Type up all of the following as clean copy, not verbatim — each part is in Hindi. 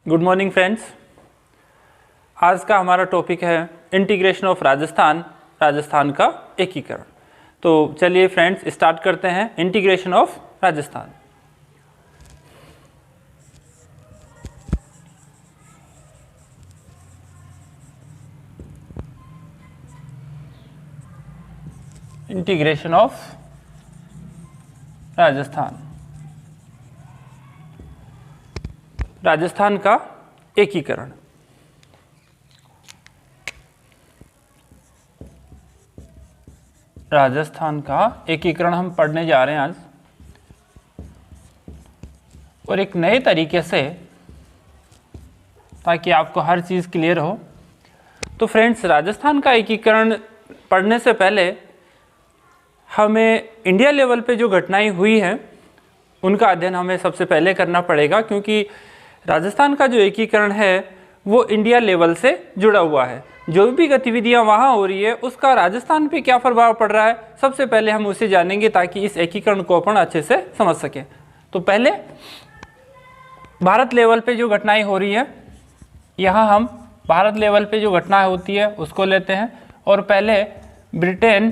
Good morning friends. आज का हमारा टॉपिक है इंटीग्रेशन ऑफ राजस्थान का एकीकरण। तो चलिए फ्रेंड्स स्टार्ट करते हैं integration of Rajasthan. Integration of Rajasthan का एकीकरण। राजस्थान का एकीकरण हम पढ़ने जा रहे हैं आज, और एक नए तरीके से, ताकि आपको हर चीज़ क्लियर हो। तो फ्रेंड्स, राजस्थान का एकीकरण पढ़ने से पहले हमें इंडिया लेवल पे जो घटनाएं हुई हैं उनका अध्ययन हमें सबसे पहले करना पड़ेगा, क्योंकि राजस्थान का जो एकीकरण है वो इंडिया लेवल से जुड़ा हुआ है। जो भी गतिविधियां वहाँ हो रही है उसका राजस्थान पे क्या प्रभाव पड़ रहा है, सबसे पहले हम उसे जानेंगे ताकि इस एकीकरण को अपन अच्छे से समझ सकें। तो पहले भारत लेवल पे जो घटनाएं हो रही है, यहाँ हम भारत लेवल पे जो घटना होती है उसको लेते हैं। और पहले ब्रिटेन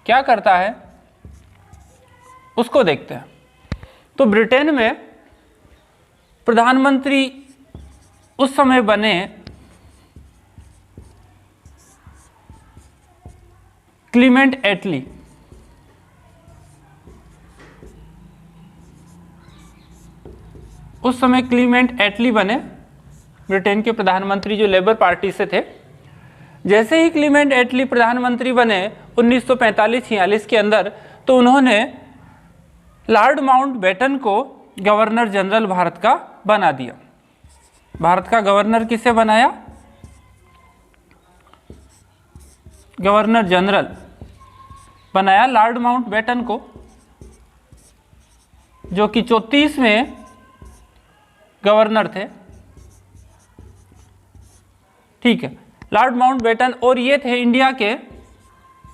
क्या करता है उसको देखते हैं। तो ब्रिटेन में प्रधानमंत्री उस समय बने क्लीमेंट एटली। उस समय क्लीमेंट एटली बने ब्रिटेन के प्रधानमंत्री, जो लेबर पार्टी से थे। जैसे ही क्लीमेंट एटली प्रधानमंत्री बने 1945-46 के अंदर, तो उन्होंने लॉर्ड माउंटबेटन को गवर्नर जनरल भारत का बना दिया। भारत का गवर्नर किसे बनाया? गवर्नर जनरल बनाया लॉर्ड माउंटबेटन को, जो कि 34वें गवर्नर थे। ठीक है, लॉर्ड माउंटबेटन, और ये थे इंडिया के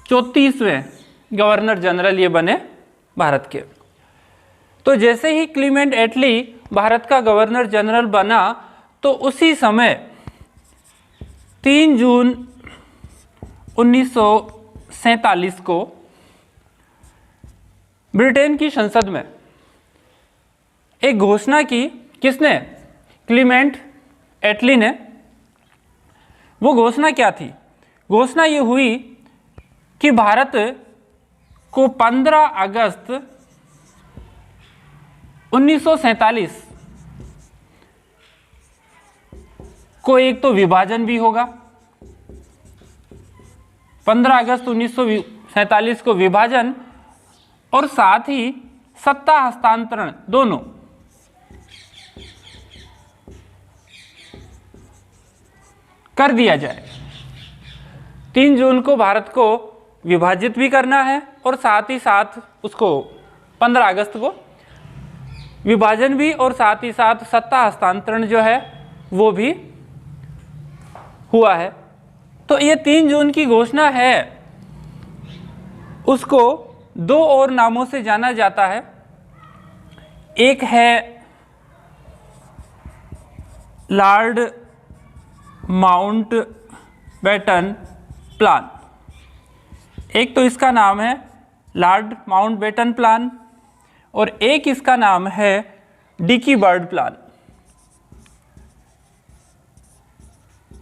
34वें गवर्नर जनरल, ये बने भारत के। तो जैसे ही क्लीमेंट एटली भारत का गवर्नर जनरल बना, तो उसी समय 3 जून 1947 को ब्रिटेन की संसद में एक घोषणा की। किसने? क्लीमेंट एटली ने। वो घोषणा क्या थी? घोषणा ये हुई कि भारत को 15 अगस्त 1947 को एक तो विभाजन भी होगा। 15 अगस्त 1947 को विभाजन, और साथ ही सत्ता हस्तांतरण दोनों। कर दिया जाए। 3 जून को भारत को विभाजित भी करना है, और साथ ही साथ उसको 15 अगस्त को विभाजन भी, और साथ ही साथ सत्ता हस्तांतरण जो है वो भी हुआ है। तो ये 3 जून की घोषणा है, उसको 2 और नामों से जाना जाता है। एक है लॉर्ड माउंटबेटन प्लान। एक तो इसका नाम है लॉर्ड माउंटबेटन प्लान, और एक इसका नाम है Dickie Bird plan.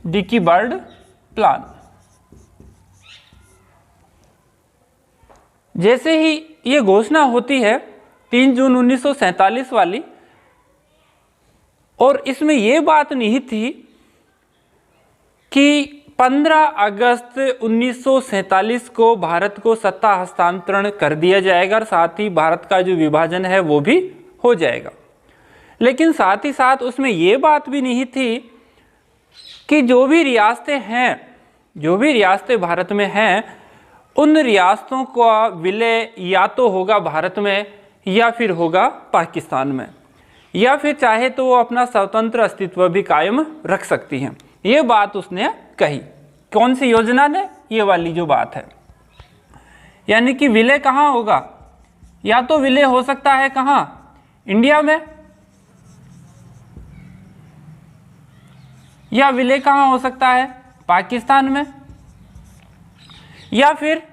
Dickie Bird plan. जैसे ही ये घोषणा होती है 3 जून 1947 वाली, और इसमें ये बात निहित थी कि 15 अगस्त 1947 को भारत को सत्ता हस्तांतरण कर दिया जाएगा, और साथ ही भारत का जो विभाजन है वो भी हो जाएगा। लेकिन साथ ही साथ उसमें ये बात भी निहित थी कि जो भी रियासतें हैं, जो भी रियासतें भारत में हैं, उन रियासतों का विलय या तो होगा भारत में, या फिर होगा पाकिस्तान में, या फिर चाहे तो वो अपना स्वतंत्र अस्तित्व भी कायम रख सकती हैं। ये बात उसने कही। कौन सी योजना ने? ये वाली जो बात है। यानी कि विलय कहाँ होगा? या तो विलय हो सकता है कहाँ? इंडिया में, या विलय कहाँ हो सकता है, पाकिस्तान में, या फिर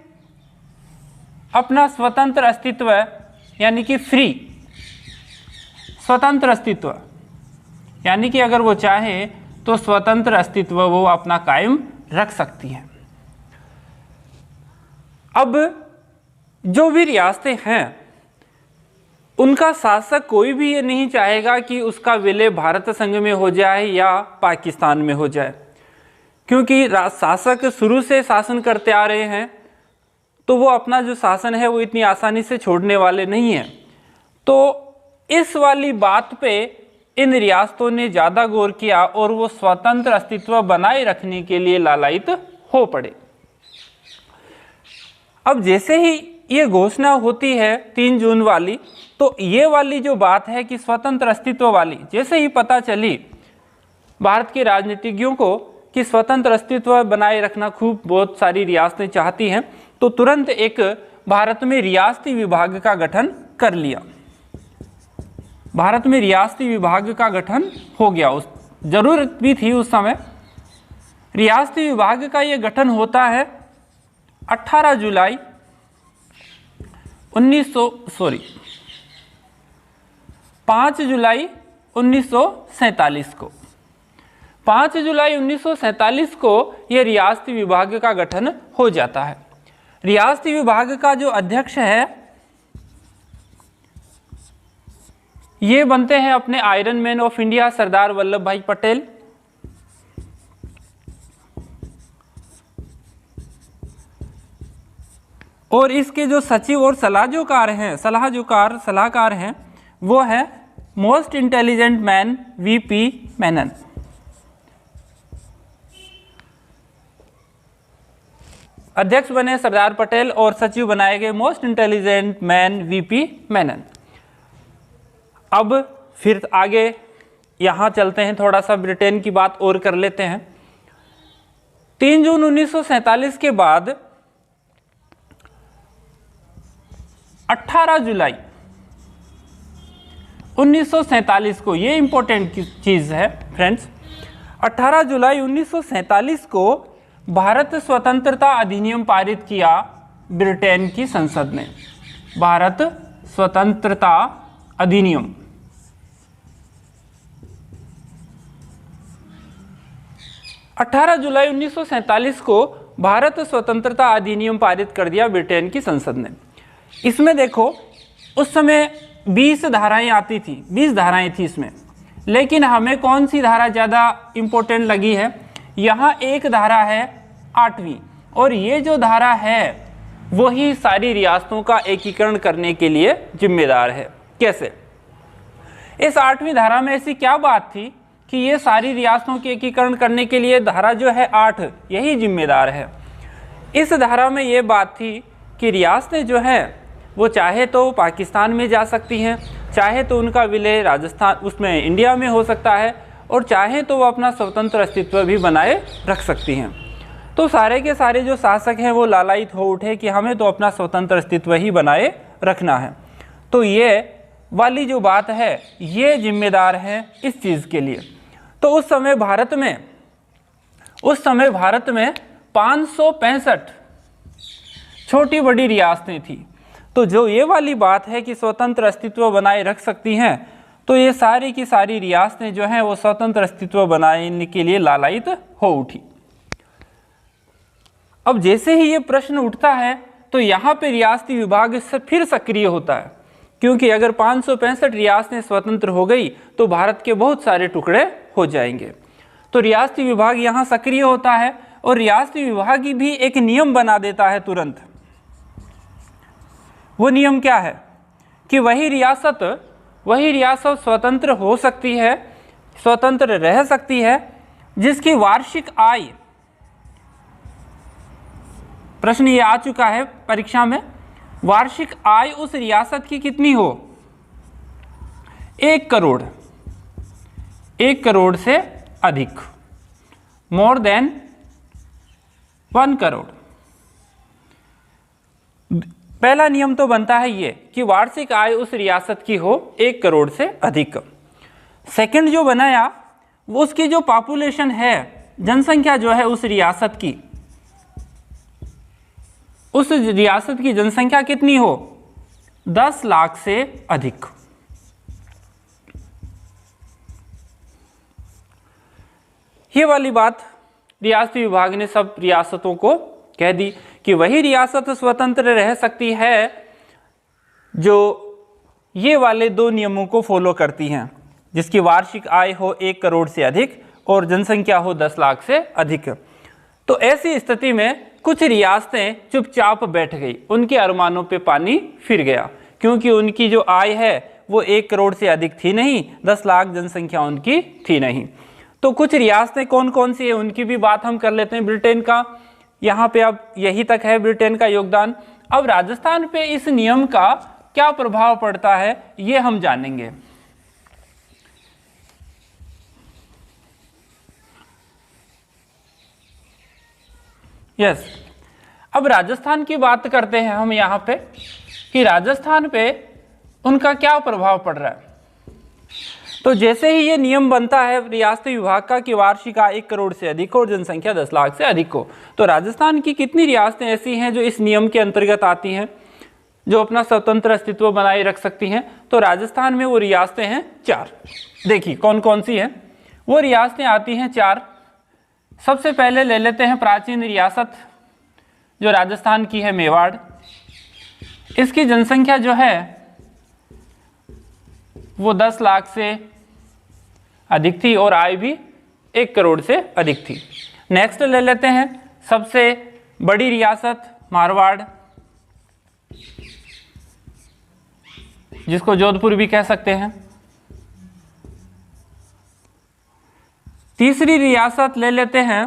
अपना स्वतंत्र अस्तित्व यानी कि फ्री स्वतंत्र अस्तित्व, यानी कि अगर वो चाहे तो स्वतंत्र अस्तित्व वो अपना कायम रख सकती हैं। अब जो भी रियासतें हैं उनका शासक कोई भी ये नहीं चाहेगा कि उसका विलय भारत संघ में हो जाए या पाकिस्तान में हो जाए, क्योंकि शासक शुरू से शासन करते आ रहे हैं तो वो अपना जो शासन है वो इतनी आसानी से छोड़ने वाले नहीं हैं। तो इस वाली बात पे इन रियासतों ने ज़्यादा गौर किया और वो स्वतंत्र अस्तित्व बनाए रखने के लिए लालायित हो पड़े। अब जैसे ही ये घोषणा होती है 3 जून वाली, तो ये वाली जो बात है कि स्वतंत्र अस्तित्व वाली जैसे ही पता चली भारत के राजनीतिज्ञों को कि स्वतंत्र अस्तित्व बनाए रखना खूब बहुत सारी रियासतें चाहती हैं, तो तुरंत एक भारत में रियासती विभाग का गठन कर लिया। भारत में रियासती विभाग का गठन हो गया, उस जरूरत भी थी उस समय। रियासती विभाग का ये गठन होता है 18 जुलाई 5 जुलाई 1947 को। 5 जुलाई 1947 को यह रियासती विभाग का गठन हो जाता है। रियासती विभाग का जो अध्यक्ष है ये बनते हैं अपने iron man of India Sardar Vallabh भाई पटेल। और इसके जो सचिव और सलाहकार हैं वो है most intelligent man VP Menon. अध्यक्ष बने सरदार पटेल और सचिव बनाए गए most intelligent man VP Menon. अब फिर आगे यहाँ चलते हैं, थोड़ा सा ब्रिटेन की बात और कर लेते हैं। 3 जून 1947 के बाद 18 जुलाई 1947 को, ये इंपॉर्टेंट चीज़ है फ्रेंड्स, 18 जुलाई 1947 को भारत स्वतंत्रता अधिनियम पारित किया ब्रिटेन की संसद ने। भारत स्वतंत्रता अधिनियम 18 जुलाई 1947 को भारत स्वतंत्रता अधिनियम पारित कर दिया ब्रिटेन की संसद ने। इसमें देखो उस समय 20 धाराएं आती थी, 20 धाराएं थी इसमें, लेकिन हमें कौन सी धारा ज़्यादा इम्पोर्टेंट लगी है? यहाँ एक धारा है 8वीं, और ये जो धारा है वही सारी रियासतों का एकीकरण करने के लिए जिम्मेदार है। कैसे? इस 8वीं धारा में ऐसी क्या बात थी कि ये सारी रियासतों के एकीकरण करने के लिए धारा जो है 8 यही जिम्मेदार है। इस धारा में ये बात थी कि रियासतें जो हैं वो चाहे तो पाकिस्तान में जा सकती हैं, चाहे तो उनका विलय राजस्थान उसमें इंडिया में हो सकता है, और चाहे तो वो अपना स्वतंत्र अस्तित्व भी बनाए रख सकती हैं। तो सारे के सारे जो शासक हैं वो लालायित हो उठे कि हमें तो अपना स्वतंत्र अस्तित्व ही बनाए रखना है। तो ये वाली जो बात है ये जिम्मेदार है इस चीज़ के लिए। तो उस समय भारत में 565 छोटी बड़ी रियासतें थी। तो जो ये वाली बात है कि स्वतंत्र अस्तित्व बनाए रख सकती हैं, तो ये सारी की सारी रियासतें जो हैं वो स्वतंत्र अस्तित्व बनाने के लिए लालायित हो उठी। अब जैसे ही ये प्रश्न उठता है तो यहाँ पे रियासती विभाग फिर सक्रिय होता है, क्योंकि अगर 565 रियासतें स्वतंत्र हो गई तो भारत के बहुत सारे टुकड़े हो जाएंगे। तो रियासती विभाग यहाँ सक्रिय होता है और रियासती विभाग भी एक नियम बना देता है तुरंत। वो नियम क्या है कि वही रियासत स्वतंत्र हो सकती है, स्वतंत्र रह सकती है जिसकी वार्षिक आय, प्रश्न ये आ चुका है परीक्षा में, वार्षिक आय उस रियासत की कितनी हो? 1 करोड़, 1 करोड़ से अधिक, मोर देन 1 करोड़। पहला नियम तो बनता है ये कि वार्षिक आय उस रियासत की हो 1 करोड़ से अधिक। सेकंड जो बनाया वो उसकी जो पॉपुलेशन है, जनसंख्या जो है उस रियासत की जनसंख्या कितनी हो, 10 लाख से अधिक। ये वाली बात रियासती विभाग ने सब रियासतों को कह दी कि वही रियासत स्वतंत्र रह सकती है जो ये वाले 2 नियमों को फॉलो करती हैं, जिसकी वार्षिक आय हो 1 करोड़ से अधिक और जनसंख्या हो 10 लाख से अधिक। तो ऐसी स्थिति में कुछ रियासतें चुपचाप बैठ गई, उनके अरमानों पे पानी फिर गया, क्योंकि उनकी जो आय है वो 1 करोड़ से अधिक थी नहीं, 10 लाख जनसंख्या उनकी थी नहीं। तो कुछ रियासतें कौन कौन सी है उनकी भी बात हम कर लेते हैं। ब्रिटेन का यहाँ पे अब यही तक है ब्रिटेन का योगदान। अब राजस्थान पे इस नियम का क्या प्रभाव पड़ता है ये हम जानेंगे। यस, अब राजस्थान की बात करते हैं हम यहाँ पे कि राजस्थान पे उनका क्या प्रभाव पड़ रहा है। तो जैसे ही ये नियम बनता है रियासती विभाग का कि वार्षिक आय 1 करोड़ से अधिक हो और जनसंख्या 10 लाख से अधिक हो, तो राजस्थान की कितनी रियासतें ऐसी हैं जो इस नियम के अंतर्गत आती हैं, जो अपना स्वतंत्र अस्तित्व बनाए रख सकती हैं। तो राजस्थान में वो रियासतें हैं 4। देखिए कौन कौन सी हैं वो रियासतें आती हैं 4। सबसे पहले ले लेते हैं प्राचीन रियासत जो राजस्थान की है, मेवाड़। इसकी जनसंख्या जो है वो 10 लाख से अधिक थी और आय भी 1 करोड़ से अधिक थी। नेक्स्ट ले लेते हैं सबसे बड़ी रियासत मारवाड़, जिसको जोधपुर भी कह सकते हैं। तीसरी रियासत ले लेते हैं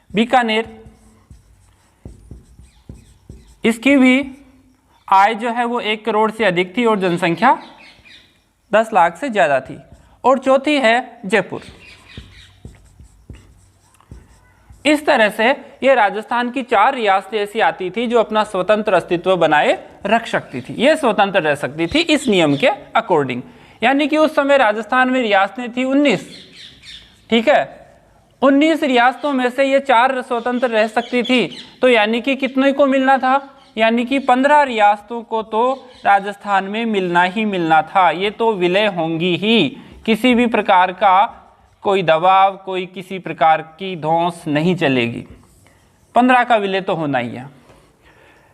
बीकानेर। इसकी भी आय जो है वो 1 करोड़ से अधिक थी और जनसंख्या 10 लाख से ज़्यादा थी। और चौथी है जयपुर। इस तरह से ये राजस्थान की 4 रियासतें ऐसी आती थी जो अपना स्वतंत्र अस्तित्व बनाए रख सकती थी, ये स्वतंत्र रह सकती थी इस नियम के अकॉर्डिंग। यानी कि उस समय राजस्थान में रियासतें थी 19, ठीक है। 19 रियासतों में से ये 4 स्वतंत्र रह सकती थी, तो यानी कि कितने को मिलना था, यानी कि 15 रियासतों को तो राजस्थान में मिलना ही मिलना था। ये तो विलय होंगी ही, किसी भी प्रकार का कोई दबाव, कोई किसी प्रकार की धौंस नहीं चलेगी। 15 का विलय तो होना ही है।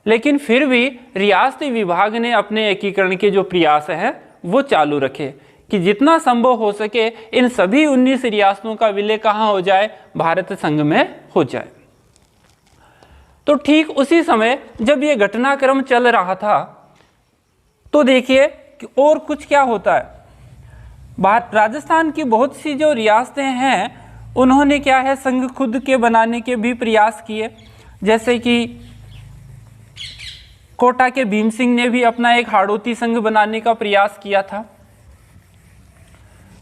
लेकिन फिर भी रियासती विभाग ने अपने एकीकरण के जो प्रयास हैं वो चालू रखे कि जितना संभव हो सके इन सभी 19 रियासतों का विलय कहाँ हो जाए, भारत संघ में हो जाए। तो ठीक उसी समय जब ये घटनाक्रम चल रहा था तो देखिए कि और कुछ क्या होता है। राजस्थान की बहुत सी जो रियासतें हैं उन्होंने क्या है संघ खुद के बनाने के भी प्रयास किए। जैसे कि कोटा के भीम सिंह ने भी अपना एक हाड़ौती संघ बनाने का प्रयास किया था।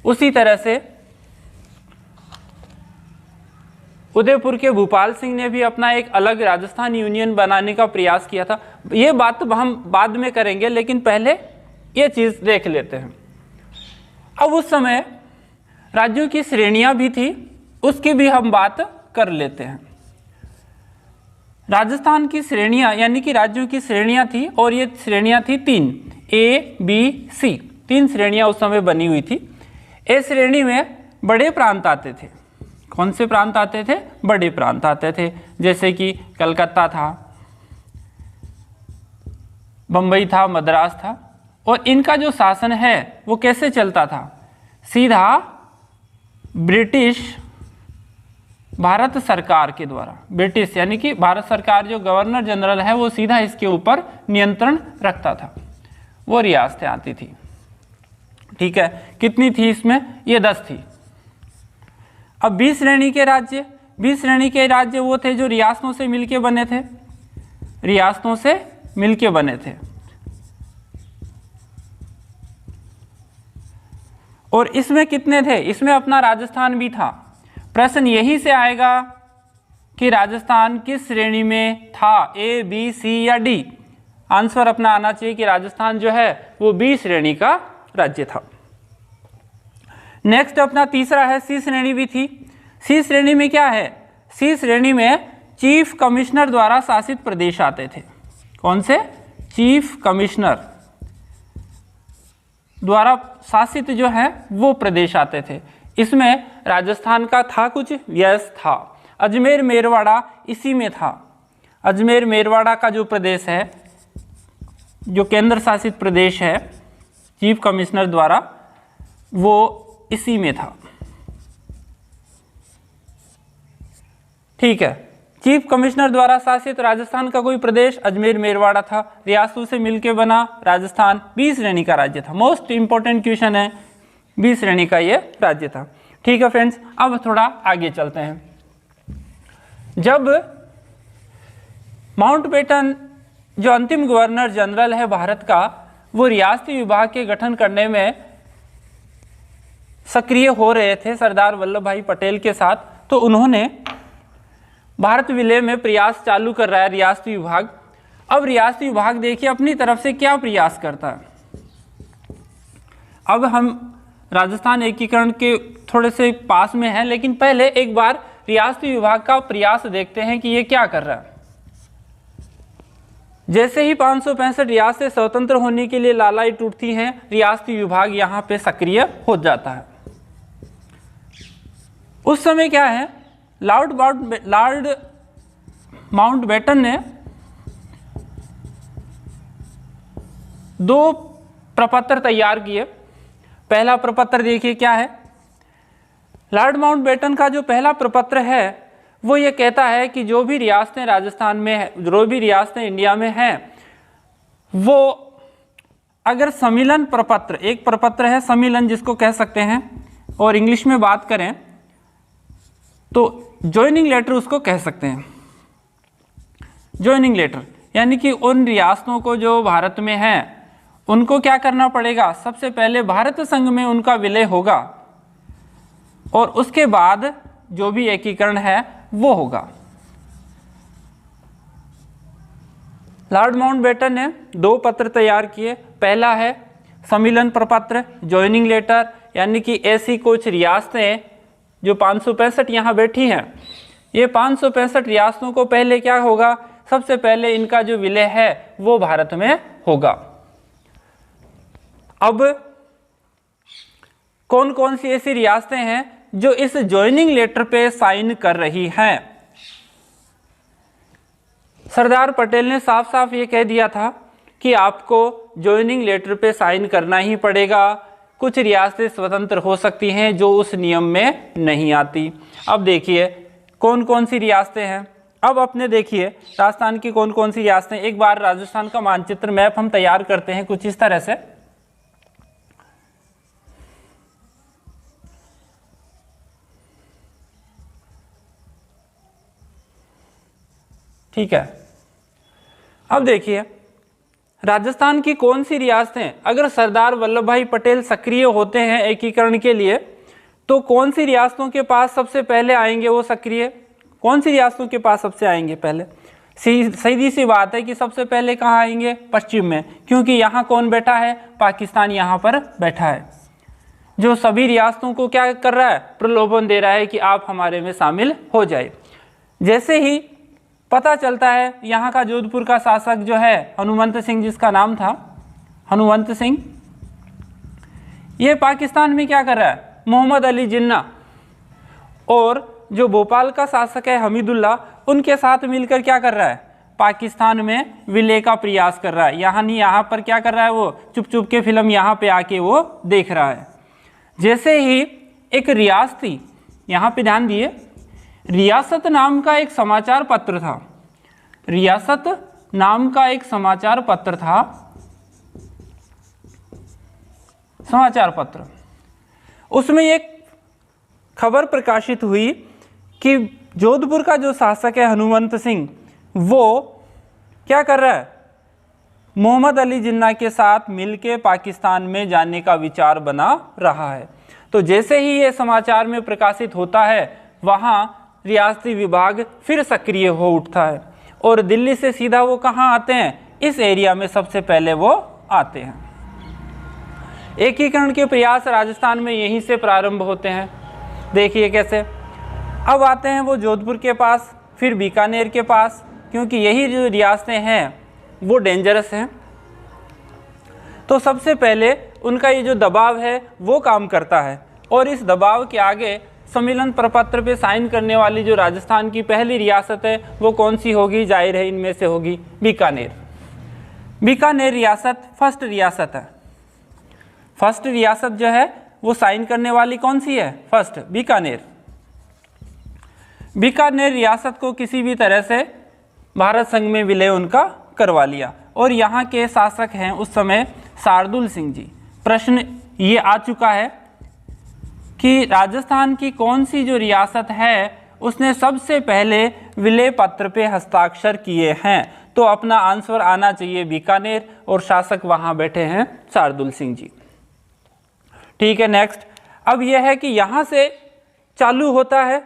उसी तरह से उदयपुर के भूपाल सिंह ने भी अपना एक अलग राजस्थान यूनियन बनाने का प्रयास किया था। ये बात हम बाद में करेंगे, लेकिन पहले ये चीज़ देख लेते हैं। अब उस समय राज्यों की श्रेणियां भी थी, उसकी भी हम बात कर लेते हैं। राजस्थान की श्रेणियां यानी कि राज्यों की श्रेणियां थी और ये श्रेणियां थी 3, A, B, C, 3 श्रेणियां उस समय बनी हुई थी। ए श्रेणी में बड़े प्रांत आते थे। कौन से प्रांत आते थे? बड़े प्रांत आते थे, जैसे कि कलकत्ता था, बंबई था, मद्रास था। और इनका जो शासन है वो कैसे चलता था? सीधा ब्रिटिश भारत सरकार के द्वारा, ब्रिटिश यानी कि भारत सरकार जो गवर्नर जनरल है वो सीधा इसके ऊपर नियंत्रण रखता था। वो रियासतें आती थी, ठीक है। कितनी थी इसमें? ये 10 थी। अब 20 श्रेणी के राज्य, 20 श्रेणी के राज्य वो थे जो रियासतों से मिलके बने थे, रियासतों से मिलके बने थे। और इसमें कितने थे? इसमें अपना राजस्थान भी था। प्रश्न यही से आएगा कि राजस्थान किस श्रेणी में था, A, B, C या D? आंसर अपना आना चाहिए कि राजस्थान जो है वो B श्रेणी का राज्य था। नेक्स्ट अपना तीसरा है सी श्रेणी भी थी। सी श्रेणी में क्या है, सी श्रेणी में चीफ कमिश्नर द्वारा शासित प्रदेश आते थे। कौन से? चीफ कमिश्नर द्वारा शासित जो है वो प्रदेश आते थे। इसमें राजस्थान का था कुछ? यस था। अजमेर मेरवाड़ा इसी में था। अजमेर मेरवाड़ा का जो प्रदेश है, जो केंद्र शासित प्रदेश है चीफ कमिश्नर द्वारा, वो इसी में था। ठीक है, चीफ कमिश्नर द्वारा शासित राजस्थान का कोई प्रदेश अजमेर मेरवाड़ा था। रियासतों से मिलकर बना राजस्थान 20 श्रेणी का राज्य था। मोस्ट इंपॉर्टेंट क्वेश्चन है, 20 श्रेणी का ये राज्य था। ठीक है फ्रेंड्स, अब थोड़ा आगे चलते हैं। जब माउंटबेटन जो अंतिम गवर्नर जनरल है भारत का, वो रियासती विभाग के गठन करने में सक्रिय हो रहे थे सरदार वल्लभ भाई पटेल के साथ, तो उन्होंने भारत विलय में प्रयास चालू कर रहा है रियासती विभाग। अब रियासती विभाग देखिए अपनी तरफ से क्या प्रयास करता है। अब हम राजस्थान एकीकरण के थोड़े से पास में हैं, लेकिन पहले एक बार रियासती विभाग का प्रयास देखते हैं कि ये क्या कर रहा है। जैसे ही 565 रियासतें स्वतंत्र होने के लिए लालाई टूटती हैं, रियासती विभाग यहाँ पे सक्रिय हो जाता है। उस समय क्या है, लॉर्ड माउंटबेटन ने 2 प्रपत्र तैयार किए। पहला प्रपत्र देखिए क्या है। लॉर्ड माउंटबेटन का जो पहला प्रपत्र है वो ये कहता है कि जो भी रियासतें राजस्थान में है, जो भी रियासतें इंडिया में हैं, वो अगर सम्मिलन प्रपत्र, एक प्रपत्र है सम्मिलन जिसको कह सकते हैं, और इंग्लिश में बात करें तो ज्वाइनिंग लेटर उसको कह सकते हैं। ज्वाइनिंग लेटर यानी कि उन रियासतों को जो भारत में हैं उनको क्या करना पड़ेगा, सबसे पहले भारत संघ में उनका विलय होगा और उसके बाद जो भी एकीकरण है वो होगा। लॉर्ड माउंटबेटन ने 2 पत्र तैयार किए। पहला है सम्मिलन प्रपत्र, ज्वाइनिंग लेटर, यानी कि ऐसी कुछ रियासतें जो 565 यहाँ बैठी हैं, ये 565 रियासतों को पहले क्या होगा, सबसे पहले इनका जो विलय है वो भारत में होगा। अब कौन कौन सी ऐसी रियासतें हैं जो इस ज्वाइनिंग लेटर पे साइन कर रही हैं? सरदार पटेल ने साफ साफ ये कह दिया था कि आपको ज्वाइनिंग लेटर पे साइन करना ही पड़ेगा। कुछ रियासतें स्वतंत्र हो सकती हैं जो उस नियम में नहीं आती। अब देखिए कौन कौन सी रियासतें हैं। अब अपने देखिए राजस्थान की कौन कौन सी रियासतें। एक बार राजस्थान का मानचित्र मैप हम तैयार करते हैं कुछ इस तरह से। ठीक है, अब देखिए राजस्थान की कौन सी रियासतें, अगर सरदार वल्लभ भाई पटेल सक्रिय होते हैं एकीकरण के लिए, तो कौन सी रियासतों के पास सबसे पहले आएंगे वो सक्रिय? कौन सी रियासतों के पास सबसे आएंगे पहले? सीधी सी बात है कि सबसे पहले कहाँ आएंगे? पश्चिम में, क्योंकि यहाँ कौन बैठा है? पाकिस्तान यहाँ पर बैठा है, जो सभी रियासतों को क्या कर रहा है? प्रलोभन दे रहा है कि आप हमारे में शामिल हो जाए। जैसे ही पता चलता है, यहाँ का जोधपुर का शासक जो है हनुमंत सिंह, जिसका नाम था हनुमंत सिंह, ये पाकिस्तान में क्या कर रहा है? मोहम्मद अली जिन्ना और जो भोपाल का शासक है हमीदुल्ला, उनके साथ मिलकर क्या कर रहा है? पाकिस्तान में विलय का प्रयास कर रहा है। यहाँ पर क्या कर रहा है? वो चुप चुप के फिल्म यहाँ पे आके वो देख रहा है। जैसे ही एक रियासती, यहाँ पे ध्यान दिए, रियासत नाम का एक समाचार पत्र था, रियासत नाम का एक समाचार पत्र था, समाचार पत्र, उसमें एक खबर प्रकाशित हुई कि जोधपुर का जो शासक है हनुमंत सिंह, वो क्या कर रहा है? मोहम्मद अली जिन्ना के साथ मिलके पाकिस्तान में जाने का विचार बना रहा है। तो जैसे ही ये समाचार में प्रकाशित होता है, वहाँ रियासती विभाग फिर सक्रिय हो उठता है और दिल्ली से सीधा वो कहाँ आते हैं? इस एरिया में सबसे पहले वो आते हैं। एकीकरण के प्रयास राजस्थान में यहीं से प्रारंभ होते हैं। देखिए कैसे। अब आते हैं वो जोधपुर के पास, फिर बीकानेर के पास, क्योंकि यही जो रियासतें हैं वो डेंजरस हैं। तो सबसे पहले उनका ये जो दबाव है वो काम करता है, और इस दबाव के आगे सम्मेलन प्रपत्र पे साइन करने वाली जो राजस्थान की पहली रियासत है वो कौन सी होगी? जाहिर है इनमें से होगी बीकानेर। बीकानेर रियासत फर्स्ट रियासत है। फर्स्ट रियासत जो है वो साइन करने वाली कौन सी है? फर्स्ट, बीकानेर। बीकानेर रियासत को किसी भी तरह से भारत संघ में विलय उनका करवा लिया, और यहाँ के शासक हैं उस समय शार्दुल सिंह जी। प्रश्न ये आ चुका है कि राजस्थान की कौन सी जो रियासत है उसने सबसे पहले विलय पत्र पे हस्ताक्षर किए हैं, तो अपना आंसर आना चाहिए बीकानेर, और शासक वहाँ बैठे हैं शार्दुल सिंह जी। ठीक है, नेक्स्ट। अब यह है कि यहाँ से चालू होता है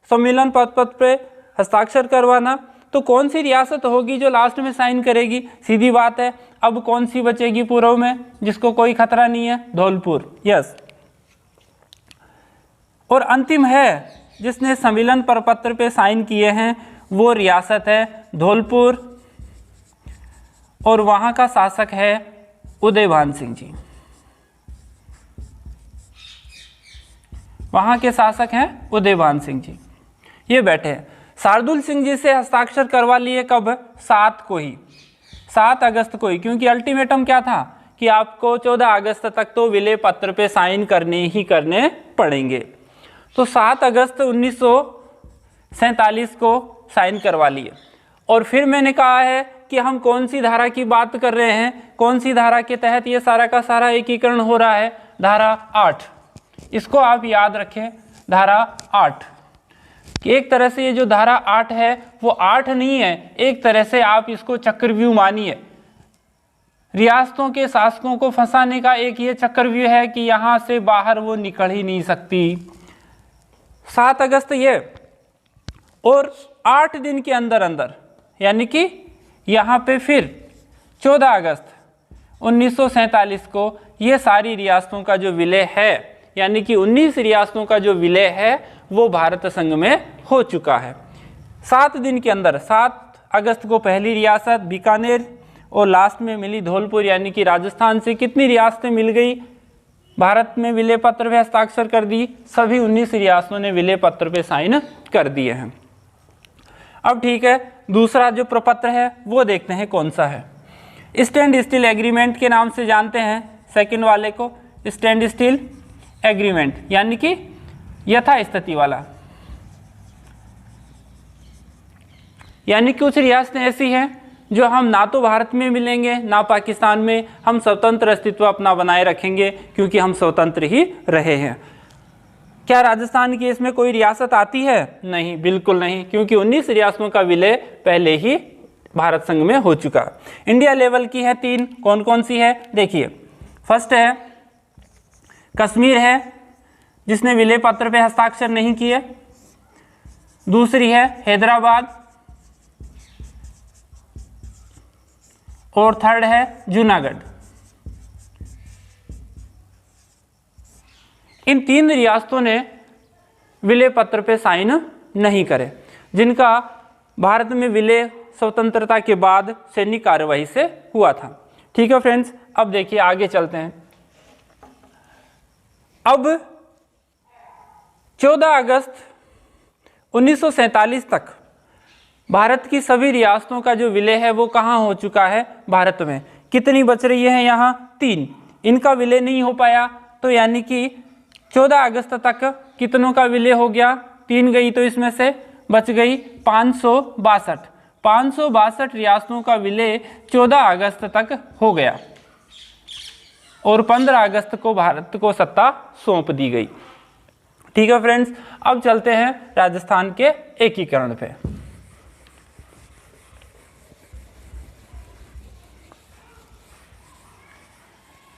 सम्मेलन पत्र पे हस्ताक्षर करवाना, तो कौन सी रियासत होगी जो लास्ट में साइन करेगी? सीधी बात है। अब कौन सी बचेगी पूर्व में जिसको कोई खतरा नहीं है? धौलपुर, यस। और अंतिम है जिसने सम्मेलन प्रपत्र पे साइन किए हैं वो रियासत है धौलपुर, और वहाँ का शासक है उदयभान सिंह जी। वहाँ के शासक हैं उदयभान सिंह जी, ये बैठे हैं। शार्दुल सिंह जी से हस्ताक्षर करवा लिए कब? 7 को ही, 7 अगस्त को ही, क्योंकि अल्टीमेटम क्या था कि आपको 14 अगस्त तक तो विलय पत्र पे साइन करने ही करने पड़ेंगे। तो 7 अगस्त 1947 को साइन करवा लिए। और फिर मैंने कहा है कि हम कौन सी धारा की बात कर रहे हैं, कौन सी धारा के तहत ये सारा का सारा एकीकरण हो रहा है? धारा 8। इसको आप याद रखें, धारा 8। एक तरह से ये जो धारा 8 है वो 8 नहीं है, एक तरह से आप इसको चक्रव्यूह मानिए। रियासतों के शासकों को फंसाने का एक ये चक्रव्यूह है कि यहाँ से बाहर वो निकल ही नहीं सकती। 7 अगस्त ये, और 8 दिन के अंदर अंदर, यानी कि यहाँ पे फिर 14 अगस्त 1947 को ये सारी रियासतों का जो विलय है, यानी कि 19 रियासतों का जो विलय है वो भारत संघ में हो चुका है 7 दिन के अंदर। 7 अगस्त को पहली रियासत बीकानेर, और लास्ट में मिली धौलपुर, यानी कि राजस्थान से कितनी रियासतें मिल गई? भारत में विलय पत्र पे हस्ताक्षर कर दी, सभी 19 रियासतों ने विलय पत्र पे साइन कर दिए हैं। अब ठीक है, दूसरा जो प्रपत्र है वो देखते हैं कौन सा है। स्टैंड स्टील एग्रीमेंट के नाम से जानते हैं सेकंड वाले को, स्टैंड स्टील एग्रीमेंट, यानी कि यथा स्थिति वाला। यानी कुछ रियासतें ऐसी हैं जो हम ना तो भारत में मिलेंगे ना पाकिस्तान में, हम स्वतंत्र अस्तित्व अपना बनाए रखेंगे क्योंकि हम स्वतंत्र ही रहे हैं। क्या राजस्थान की इसमें कोई रियासत आती है? नहीं, बिल्कुल नहीं, क्योंकि 19 रियासतों का विलय पहले ही भारत संघ में हो चुका। इंडिया लेवल की है 3, कौन कौन सी है? देखिए, फर्स्ट है कश्मीर है जिसने विलय पत्र पे हस्ताक्षर नहीं किए। दूसरी है हैदराबाद, और थर्ड है जूनागढ़। इन 3 रियासतों ने विलय पत्र पे साइन नहीं करे, जिनका भारत में विलय स्वतंत्रता के बाद सैनिक कार्यवाही से हुआ था। ठीक है फ्रेंड्स, अब देखिए आगे चलते हैं। अब 14 अगस्त 1947 तक भारत की सभी रियासतों का जो विलय है वो कहाँ हो चुका है? भारत में। कितनी बच रही है यहाँ? 3। इनका विलय नहीं हो पाया, तो यानी कि 14 अगस्त तक कितनों का विलय हो गया? 3 गई, तो इसमें से बच गई 562। 562 रियासतों का विलय 14 अगस्त तक हो गया, और 15 अगस्त को भारत को सत्ता सौंप दी गई। ठीक है फ्रेंड्स, अब चलते हैं राजस्थान के एकीकरण पे।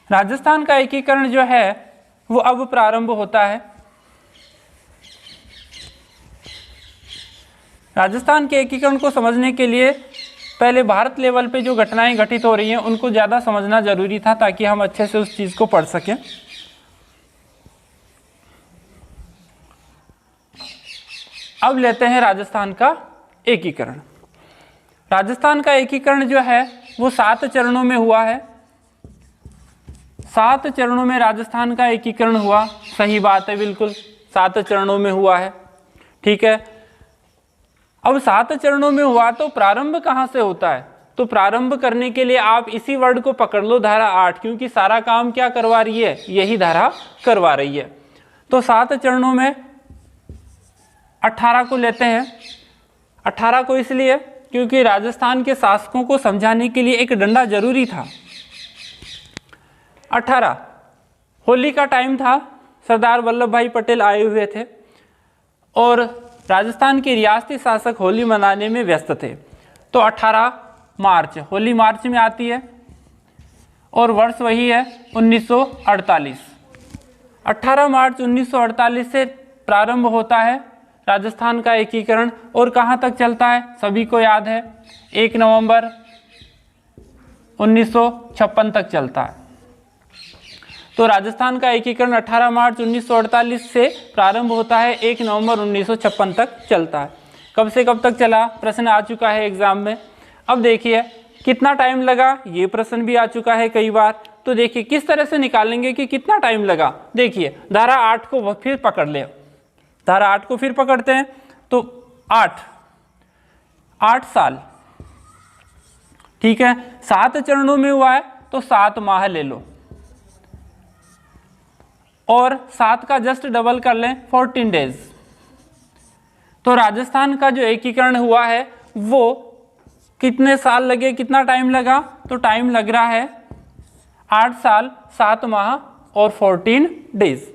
राजस्थान का एकीकरण जो है वो अब प्रारंभ होता है। राजस्थान के एकीकरण को समझने के लिए पहले भारत लेवल पे जो घटनाएं घटित हो रही हैं उनको ज़्यादा समझना जरूरी था, ताकि हम अच्छे से उस चीज़ को पढ़ सकें। अब लेते हैं राजस्थान का एकीकरण। राजस्थान का एकीकरण जो है वो 7 चरणों में हुआ है। 7 चरणों में राजस्थान का एकीकरण हुआ, सही बात है, बिल्कुल 7 चरणों में हुआ है, ठीक है। अब 7 चरणों में हुआ तो प्रारंभ कहाँ से होता है? तो प्रारंभ करने के लिए आप इसी वर्ड को पकड़ लो, धारा 8, क्योंकि सारा काम क्या करवा रही है? यही धारा करवा रही है। तो 7 चरणों में 18 को लेते हैं। 18 को इसलिए क्योंकि राजस्थान के शासकों को समझाने के लिए एक डंडा जरूरी था। 18 होली का टाइम था, सरदार वल्लभ भाई पटेल आए हुए थे और राजस्थान के रियासती शासक होली मनाने में व्यस्त थे। तो 18 मार्च, होली मार्च में आती है और वर्ष वही है 1948। 18 मार्च 1948 से प्रारंभ होता है राजस्थान का एकीकरण और कहाँ तक चलता है? सभी को याद है, 1 नवंबर 1956 तक चलता है। तो राजस्थान का एकीकरण 18 मार्च 1948 से प्रारंभ होता है, 1 नवंबर 1956 तक चलता है। कब से कब तक चला? प्रश्न आ चुका है एग्जाम में। अब देखिए कितना टाइम लगा, ये प्रश्न भी आ चुका है कई बार। तो देखिए किस तरह से निकालेंगे कि कितना टाइम लगा। देखिए धारा 8 को फिर पकड़ ले, धारा 8 को फिर पकड़ते हैं तो 8 साल, ठीक है। 7 चरणों में हुआ है तो 7 माह ले लो और 7 का जस्ट डबल कर लें 14 डेज। तो राजस्थान का जो एकीकरण हुआ है वो कितने साल लगे, कितना टाइम लगा? तो टाइम लग रहा है 8 साल 7 माह और 14 डेज।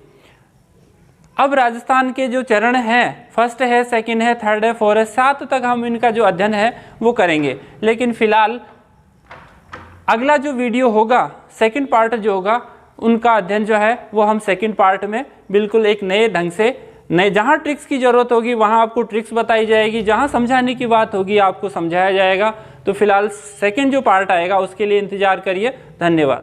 अब राजस्थान के जो चरण हैं, फर्स्ट है, सेकंड है, थर्ड है, फोर्थ है, 7 तक हम इनका जो अध्ययन है वो करेंगे। लेकिन फिलहाल अगला जो वीडियो होगा, सेकंड पार्ट जो होगा, उनका अध्ययन जो है वो हम सेकंड पार्ट में बिल्कुल एक नए ढंग से, नए जहाँ ट्रिक्स की ज़रूरत होगी वहाँ आपको ट्रिक्स बताई जाएगी, जहाँ समझाने की बात होगी आपको समझाया जाएगा। तो फिलहाल सेकंड जो पार्ट आएगा उसके लिए इंतज़ार करिए। धन्यवाद।